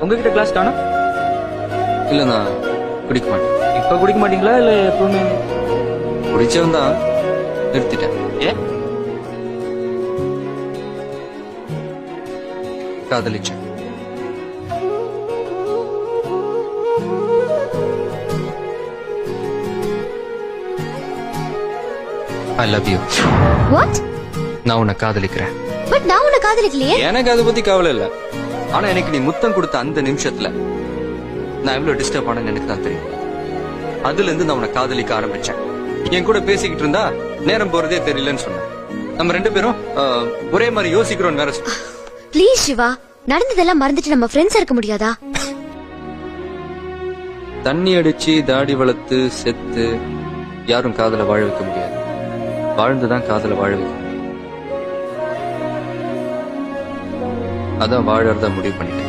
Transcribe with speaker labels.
Speaker 1: உங்ககிட்ட கிளாஸ் தானா?
Speaker 2: இல்ல நான் குடிக்க மாட்டேன்.
Speaker 1: இப்ப குடிக்க மாட்டீங்களா இல்ல எப்பவுமே?
Speaker 2: குடிச்சவன் தான், நிறுத்திட்டேன்.
Speaker 1: ஏன்?
Speaker 2: காதலிச்சேன். I love you.
Speaker 3: வாட்?
Speaker 2: நான் உன்னை காதலிக்கிறேன்.
Speaker 3: பட் நான் உன்னை காதலிக்கலையே.
Speaker 2: எனக்கு அதை பத்தி கவலை இல்ல. ஆனா எனக்கு நீ முத்தம் கொடுத்த அந்த நிமிஷத்துல நான் எவ்வளவு டிஸ்டர்ப் ஆனேன்னு எனக்கு தான் தெரியும். அதுல இருந்து நான் உன்னை காதலிக்க ஆரம்பிச்சேன். என் கூட பேசிக்கிட்டு இருந்தா நேரம் போறதே தெரியலன்னு சொன்னேன். நம்ம ரெண்டு பேரும் ஒரே மாதிரி யோசிக்கிறோம் வேற.
Speaker 3: ப்ளீஸ் சிவா, நடந்ததெல்லாம் மறந்துட்டு நம்ம ஃப்ரெண்ட்ஸா இருக்க முடியாதா?
Speaker 2: தண்ணி அடிச்சு தாடி வளர்த்து செத்து யாரும் காதல வாழ வைக்க முடியாது. வாழ்ந்துதான் காதல வாழ வைக்க முடியும். அதான் வாழறதா முடிவு பண்ணிட்டேன்.